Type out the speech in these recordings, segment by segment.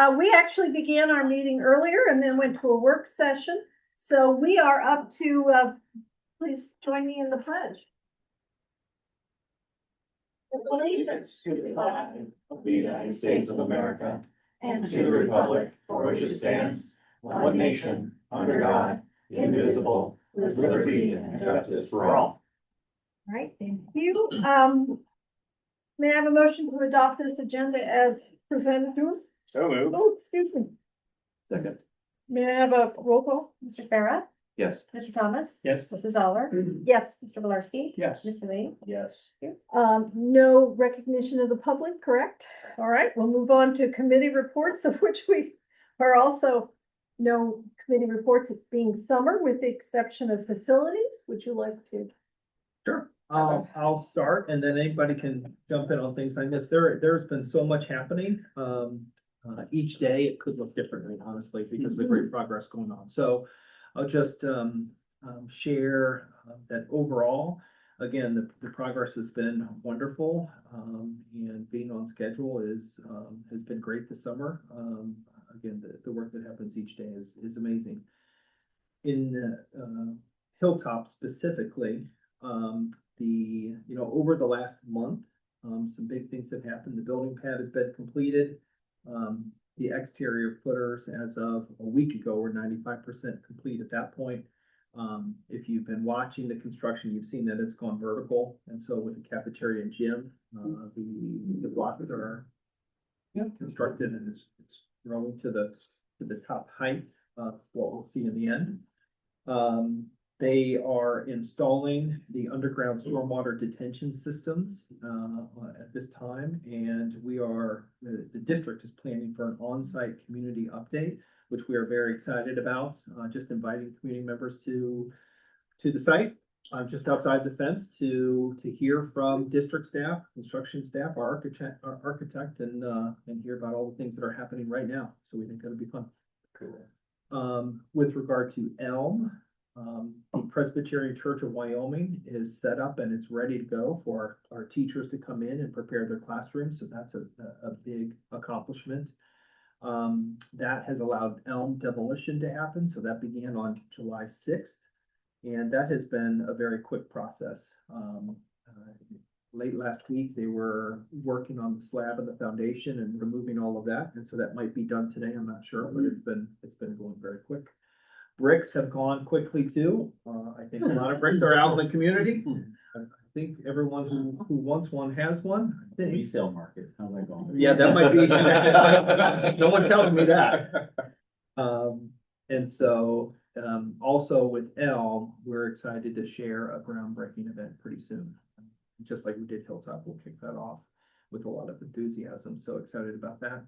We actually began our meeting earlier and then went to a work session. So we are up to, please join me in the pledge. Allegiance to the flag of the United States of America and to the republic for which it stands, one nation, under God, indivisible, with liberty and justice for all. All right, thank you. May I have a motion to adopt this agenda as presented to us? So moved. Oh, excuse me. Second. May I have a roll call? Mr. Farah, Yes. Mr. Thomas. Yes. Mrs. Zoller, Yes. Mr. Valesky. Yes. Mr. Lee. Yes. No recognition of the public, correct? All right, we'll move on to committee reports, of which we are also no committee reports being summer, with the exception of facilities. Would you like to? Sure, I'll start and then anybody can jump in on things I missed. There's been so much happening. Each day it could look differently, honestly, because of the great progress going on. So I'll just share that overall, again, the progress has been wonderful. And being on schedule has been great this summer. Again, the work that happens each day is amazing. In Hilltop specifically, over the last month, some big things have happened. The building pad has been completed. The exterior footers as of a week ago were 95% complete at that point. If you've been watching the construction, you've seen that it's gone vertical. And so with the cafeteria and gym, the blocks are constructed and it's growing to the top height of what we'll see in the end. They are installing the underground stormwater detention systems at this time, and the district is planning for an on-site community update, which we are very excited about. Just inviting community members to the site, just outside the fence, to hear from district staff, construction staff, our architect, and hear about all the things that are happening right now. So we think that'll be fun. Cool. With regard to Elm. The Presbyterian Church of Wyoming is set up and it's ready to go for our teachers to come in and prepare their classrooms. So that's a big accomplishment. That has allowed Elm demolition to happen. So that began on July 6th. And that has been a very quick process. Late last week, they were working on the slab of the foundation and removing all of that. And so that might be done today. I'm not sure, but it's been going very quick. Bricks have gone quickly too. I think a lot of bricks are out in the community. I think everyone who wants one has one. I think. Resale market, how's that going? Yeah, that might be. No one telling me that. And so, also with Elm, we're excited to share a groundbreaking event pretty soon. Just like we did Hilltop, we'll kick that off with a lot of enthusiasm. So excited about that.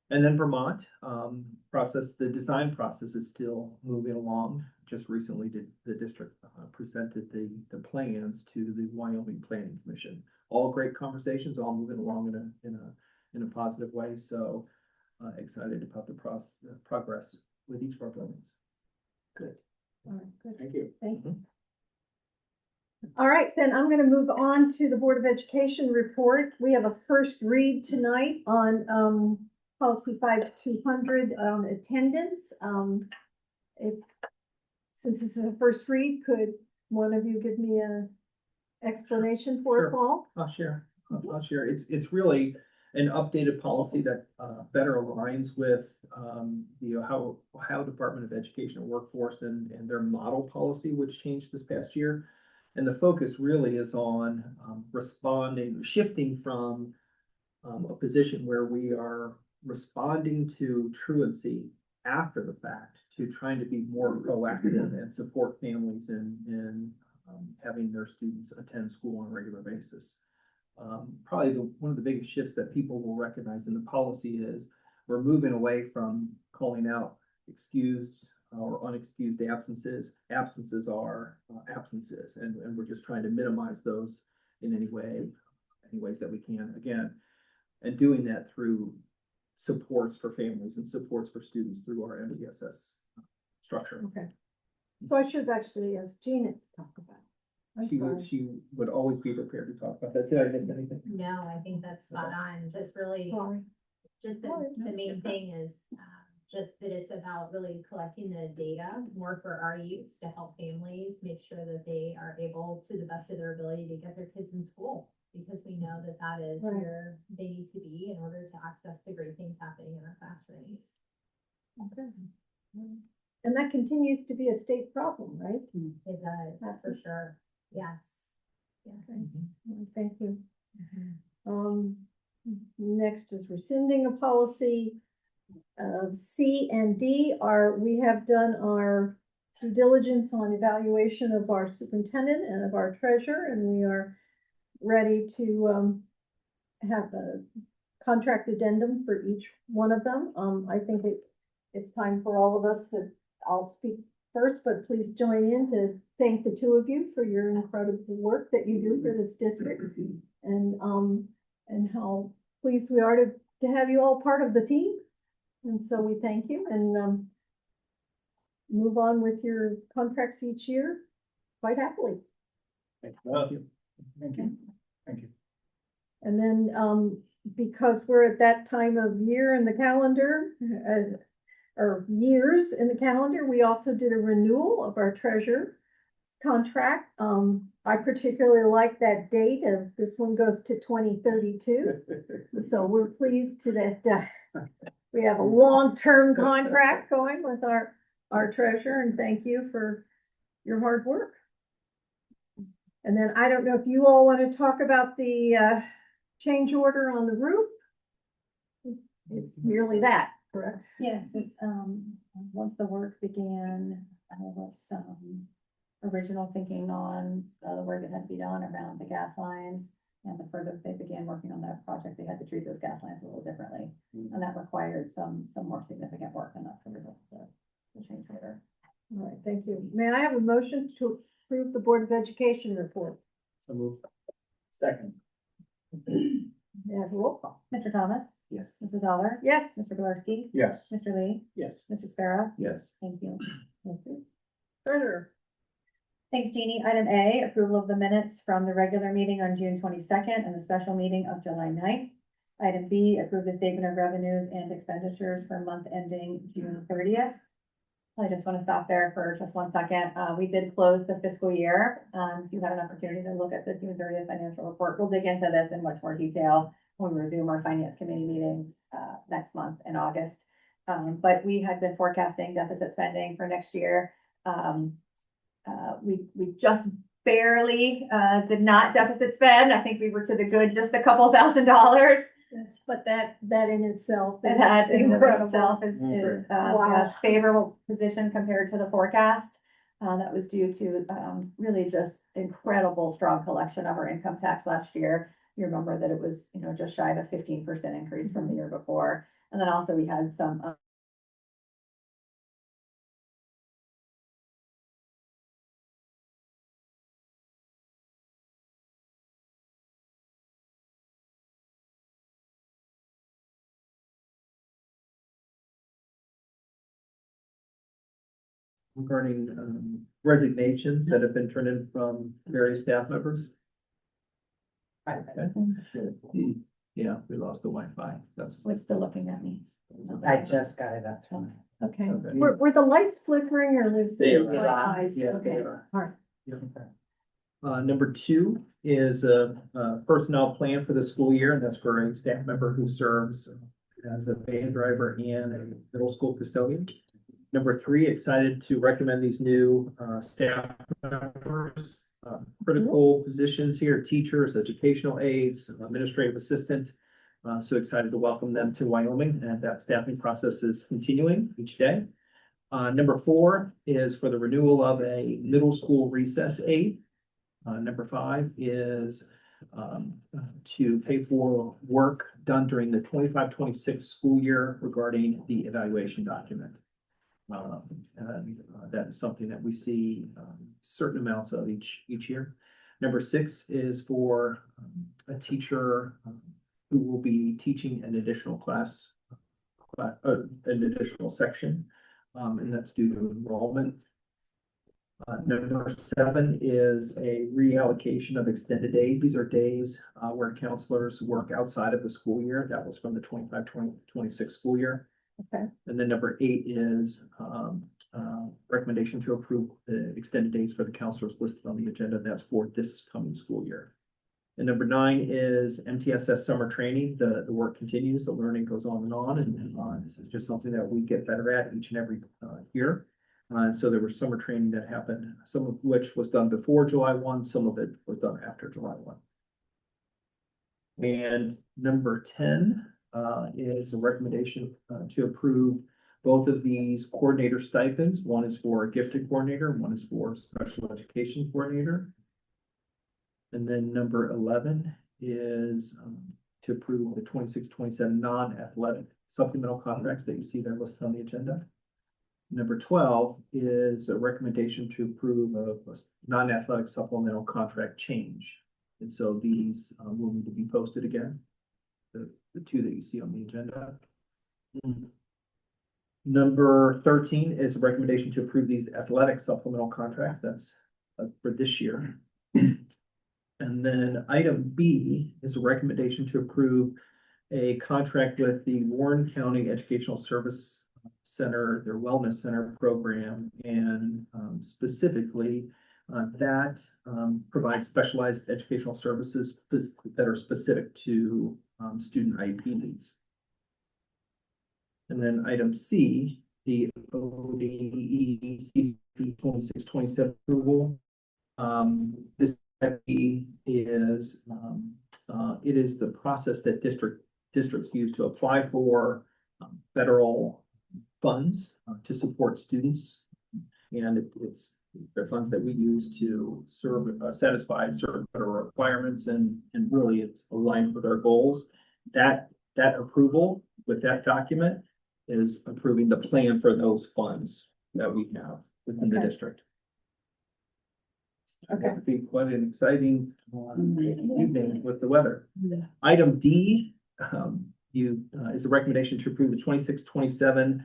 And then Vermont, the design process is still moving along. Just recently the district presented the plans to the Wyoming Planning Commission. All great conversations, all moving along in a positive way. So excited about the progress with each of our buildings. Good. All right, good. Thank you. Thank you. All right, then I'm going to move on to the Board of Education report. We have a first read tonight on Policy 5200 attendance. Since this is a first read, could one of you give me an explanation for us all? I'll share. It's really an updated policy that better aligns with how Department of Education and Workforce and their model policy, which changed this past year. And the focus really is on shifting from a position where we are responding to truancy after the fact to trying to be more proactive and support families in having their students attend school on a regular basis. Probably one of the biggest shifts that people will recognize in the policy is we're moving away from calling out excused or unexcused absences. Absences are absences, and we're just trying to minimize those in any ways that we can, again, and doing that through supports for families and supports for students through our MTSS structure. Okay. So I should actually ask Gina to talk about it. She would always be prepared to talk about that. Did I miss anything? No, I think that's spot on. Just really Sorry. Just Oh, the main thing is, just that it's about really collecting the data more for our use to help families make sure that they are able, to the best of their ability, to get their kids in school. Because we know that that is Right. where they need to be in order to access the great things happening in our classrooms. Okay. And that continues to be a state problem, right? It does, for Absence. sure. Yes. Yes. Okay. Thank you. Next is rescinding a policy. C and D are, we have done our due diligence on evaluation of our superintendent and of our treasurer, and we are ready to have a contract addendum for each one of them. I think it's time for all of us to, I'll speak first, but please join in to thank the two of you for your incredible work that you do for this district, and how pleased we are to have you all part of the team. And so we thank you, and move on with your contracts each year quite happily. Thank you. Thank you. Thank you. And then, because we're at that time of year in the calendar, or years in the calendar, we also did a renewal of our treasurer contract. I particularly like that date of, this one goes to 2032. So we're pleased that we have a long-term contract going with our treasurer, and thank you for your hard work. And then I don't know if you all want to talk about the change order on the roof. It's merely that, correct? Yes, it's, once the work began, was some original thinking on the work that had to be done around the gas lines. And the further they began working on that project, they had to treat those gas lines a little differently. And that required some more significant work, and that's the result of the change order. All right, thank you. May I have a motion to approve the Board of Education report? So moved. Second. May I have a roll call? Mr. Thomas, Yes. Mrs. Zoller, Yes. Mr. Galarski, Yes. Mr. Lee, Yes. Mr. Sparrow. Yes. Thank you. Thank you. Treasurer. Thanks, Jeannie. Item A, approval of the minutes from the regular meeting on June 22nd and the special meeting of July 9th. Item B, approve the statement of revenues and expenditures for month ending June 30th. I just want to stop there for just 1 second. We did close the fiscal year. If you had an opportunity to look at the June 30th financial report, we'll dig into this in much more detail when we resume our finance committee meetings next month in August. But we had been forecasting deficit spending for next year. We just barely did not deficit spend. I think we were to the good just a couple $1,000s. Yes, but that in itself is And that in and of incredible. itself is Wow. a favorable position compared to the forecast. That was due to really just incredible strong collection of our income tax last year. You remember that it was, just shy of a 15% increase from the year before. And then also we had some regarding resignations that have been turned in from various staff members. Okay. Yeah, we lost the Wi-Fi. That's. What's still looking at me? I just got it, that's fine. Okay, Okay. were the lights flickering or was They it are. my eyes? Yeah, Okay, they are. all right. Number 2 is a personnel plan for the school year, and that's for a staff member who serves as a van driver and a middle school custodian. Number 3, excited to recommend these new staff members. Critical positions here, teachers, educational aides, administrative assistant. So excited to welcome them to Wyoming, and that staffing process is continuing each day. Number 4 is for the renewal of a middle school recess aide. Number 5 is to pay for work done during the 25-26 school year regarding the evaluation document. And that is something that we see certain amounts of each year. Number 6 is for a teacher who will be teaching an additional class, an additional section, and that's due to enrollment. Number 7 is a reallocation of extended days. These are days where counselors work outside of the school year. That was from the 25-26 school year. Okay. And then number 8 is recommendation to approve the extended days for the counselors listed on the agenda. That's for this coming school year. And number 9 is MTSS summer training. The work continues, the learning goes on and on, and this is just something that we get better at each and every year. So there was summer training that happened, some of which was done before July 1, some of it was done after July 1. And number 10 is a recommendation to approve both of these coordinator stipends. One is for a gifted coordinator, one is for special education coordinator. And then number 11 is to approve the 26-27 non-athletic supplemental contracts that you see there listed on the agenda. Number 12 is a recommendation to approve a non-athletic supplemental contract change. And so these will need to be posted again, the 2 that you see on the agenda. Number 13 is a recommendation to approve these athletic supplemental contracts. That's for this year. And then item B is a recommendation to approve a contract with the Warren County Educational Service Center, their Wellness Center program, and specifically that provides specialized educational services that are specific to student IEP needs. And then item C, the ODE 26-27 approval. This is it is the process that districts use to apply for federal funds to support students, and it's they're funds that we use to satisfy certain federal requirements, and really it's aligned with our goals. That approval with that document is approving the plan for those funds that we have within the district. Okay. It'd be quite an exciting evening with the weather. Item D is a recommendation to approve the 26-27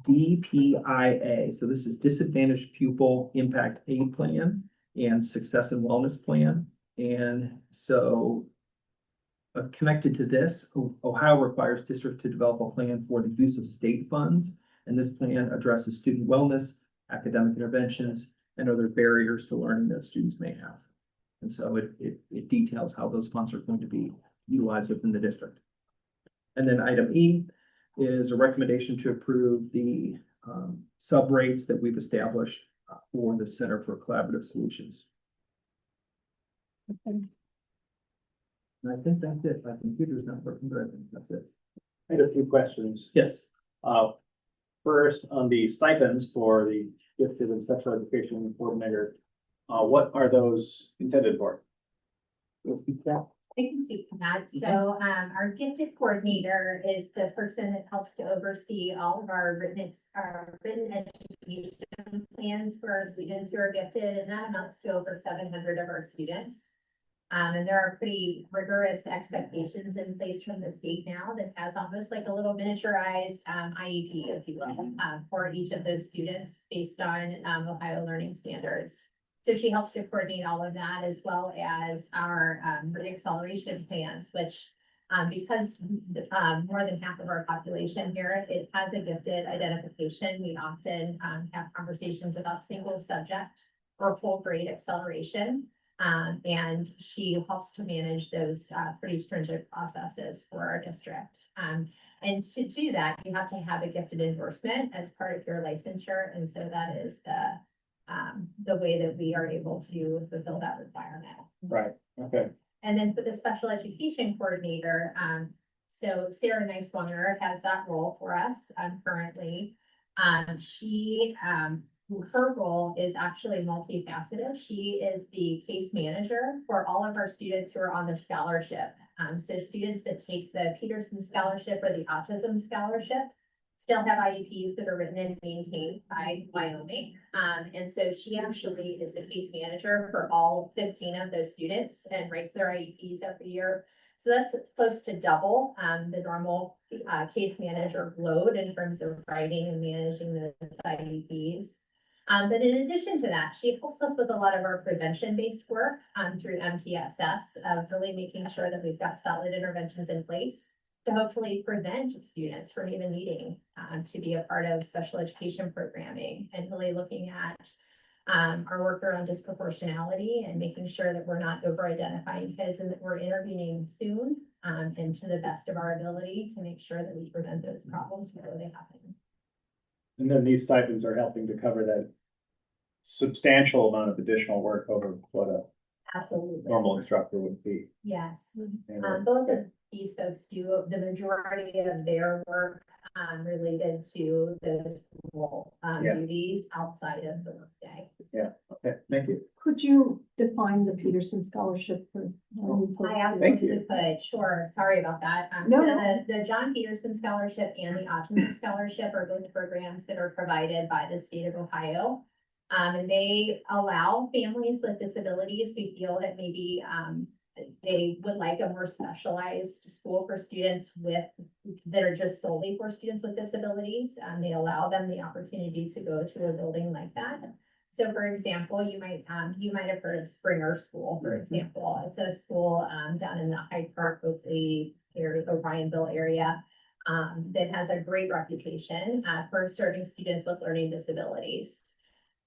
DPIA. So this is Disadvantaged Pupil Impact Aid Plan and Success and Wellness Plan. And so connected to this, Ohio requires district to develop a plan for the use of state funds. And this plan addresses student wellness, academic interventions, and other barriers to learning that students may have. And so it details how those funds are going to be utilized within the district. And then item E is a recommendation to approve the sub rates that we've established for the Center for Collaborative Solutions. Okay. And I think that's it. My computer's not working, but I think that's it. I had a few questions. Yes. First, on the stipends for the gifted and special education coordinator, what are those intended for? You'll speak to that? I can speak to that. So, our gifted coordinator is the person that helps to oversee all of our written education plans for our students who are gifted, and that amounts to over 700 of our students. And there are pretty rigorous expectations in place from the state now that has almost like a little miniaturized IEP, if you will, for each of those students based on Ohio learning standards. So she helps to coordinate all of that, as well as our acceleration plans, which because more than half of our population here, it has a gifted identification. We often have conversations about single subject or full grade acceleration. And she helps to manage those pretty stringent processes for our district. And to do that, you have to have a gifted endorsement as part of your licensure. And so that is the way that we are able to fulfill that requirement. Right, okay. And then for the special education coordinator, so Sarah Neiswanger has that role for us currently. Her role is actually multifaceted. She is the case manager for all of our students who are on the scholarship. So students that take the Peterson Scholarship or the Autism Scholarship still have IEPs that are written and maintained by Wyoming. And so she actually is the case manager for all 15 of those students and writes their IEPs every year. So that's close to double the normal case manager load in terms of writing and managing those IEPs. But in addition to that, she helps us with a lot of our prevention-based work through MTSS of really making sure that we've got solid interventions in place to hopefully prevent students from even needing to be a part of special education programming, and really looking at our work around disproportionality and making sure that we're not over-identifying kids and that we're intervening soon and to the best of our ability to make sure that we prevent those problems before they happen. And then these stipends are helping to cover that substantial amount of additional work over what a Absolutely. normal instructor would be. Yes. And, Both of these folks do the majority of their work related to the school Yeah. duties outside of the workday. okay, thank you. Could you define the Peterson Scholarship for? I Thank you. absolutely could, sure, sorry about that. No, So no. the John Peterson Scholarship and the Autism Scholarship are both programs that are provided by the state of Ohio. And they allow families with disabilities who feel that maybe they would like a more specialized school for students that are just solely for students with disabilities. They allow them the opportunity to go to a building like that. So for example, you might have heard of Springer School, for example. It's a school down in the Hyde Park, Oakley area, Orionville area, that has a great reputation for serving students with learning disabilities.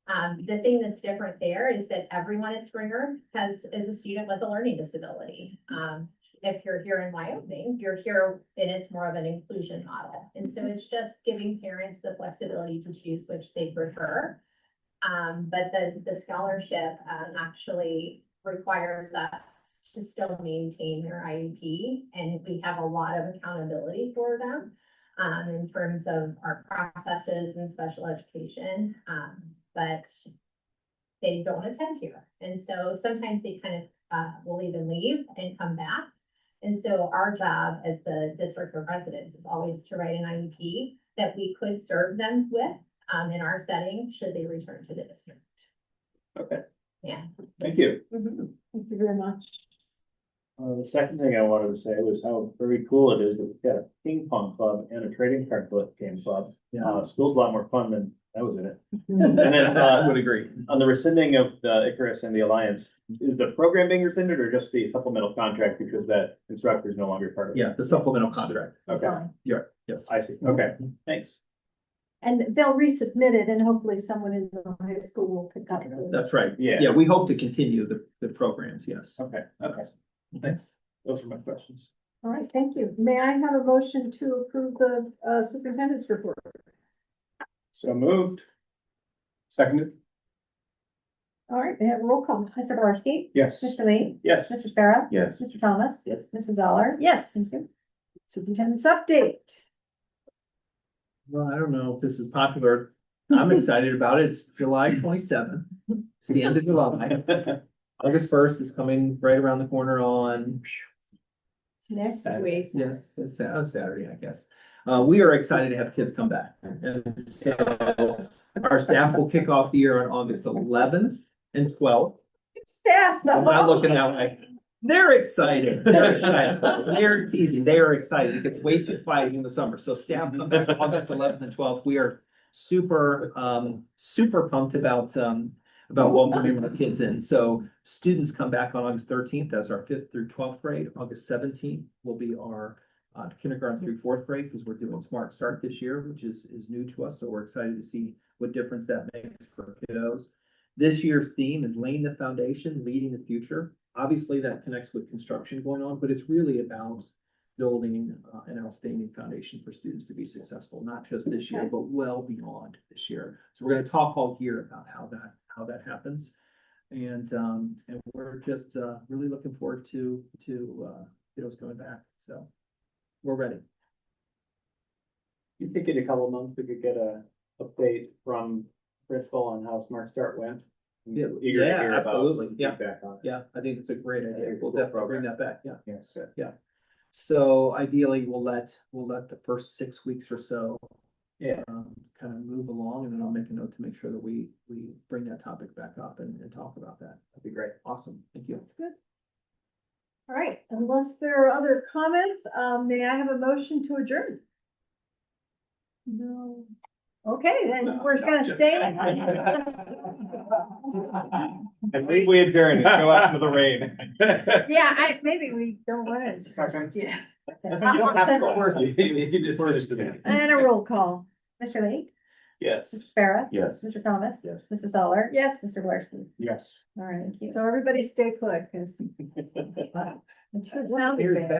The thing that's different there is that everyone at Springer is a student with a learning disability. If you're here in Wyoming, you're here and it's more of an inclusion model. And so it's just giving parents the flexibility to choose which they prefer. But the scholarship actually requires us to still maintain their IEP, and we have a lot of accountability for them in terms of our processes and special education. But they don't attend here. And so sometimes they kind of will even leave and come back. And so our job as the district of residence is always to write an IEP that we could serve them with in our setting, should they return to the district. Okay. Yeah. Thank you. Thank you very much. The second thing I wanted to say was how very cool it is that we've got a ping pong club and a trading card game club. School's a lot more fun than I was in it. And then, I would agree. on the rescinding of the Icarus and the Alliance, is the program being rescinded or just the supplemental contract because that instructor is no longer part of it? Yeah, the supplemental contract. Okay, Yeah, yes. I see. Okay, thanks. And they'll resubmit it and hopefully someone in the high school will pick up. this. That's right. Yeah. Yeah, we hope to continue the programs, yes. Okay, okay. Thanks. Those are my questions. All right, thank you. May I have a motion to approve the superintendent's report? So moved. Seconded? All right, may I have a roll call? Mr. Borski, Yes. Mr. Lee, Yes. Mr. Sparrow, Yes. Mr. Thomas. Yes. Mrs. Zoller. Yes. Thank you. Superintendent's update. Well, I don't know if this is popular. I'm excited about it. It's July 27th. It's the end of July. August 1st is coming right around the corner on, Next Saturday. Yes, it's Saturday, I guess. We are excited to have kids come back. And so our staff will kick off the year on August 11th and 12th. Staff. I'm not looking that way. They're excited. They're excited. They're teasing. They are excited. It gets way too quiet in the summer. So staff come back August 11th and 12th. We are super pumped about welcoming the kids in. So students come back on August 13th. That's our 5th through 12th grade. August 17th will be our kindergarten through 4th grade, because we're doing Smart Start this year, which is new to us. So we're excited to see what difference that makes for kiddos. This year's theme is laying the foundation, leading the future. Obviously that connects with construction going on, but it's really about building an outstanding foundation for students to be successful, not just this year, but well beyond this year. So we're going to talk all year about how that happens. And we're just really looking forward to kiddos coming back. So we're ready. You think in a couple of months we could get a update from principal on how Smart Start went? Yeah, Eager to yeah, hear about absolutely. some Yeah. feedback on it. Yeah, I think it's a great idea. it's a We'll cool definitely bring program. that back. Yeah. Yes. So ideally, we'll let the first 6 weeks or so Yeah. kind of move along, and then I'll make a note to make sure that we bring that topic back up and talk about that. That'd be great. Awesome. Thank you. Good. All right, unless there are other comments, may I have a motion to adjourn? No. Okay, then we're gonna stay. I think we adjourn and go out into the rain. Yeah, maybe we don't want to. Second. Yeah. You don't have to go first. You can just first to me. And a roll call. Mr. Lee, Yes. Mr. Farah, Yes. Mr. Thomas. Yes. Mrs. Solar. Yes, Mr. Blairstein. Yes. All right, thank you. so everybody stay put, because it sounded bad.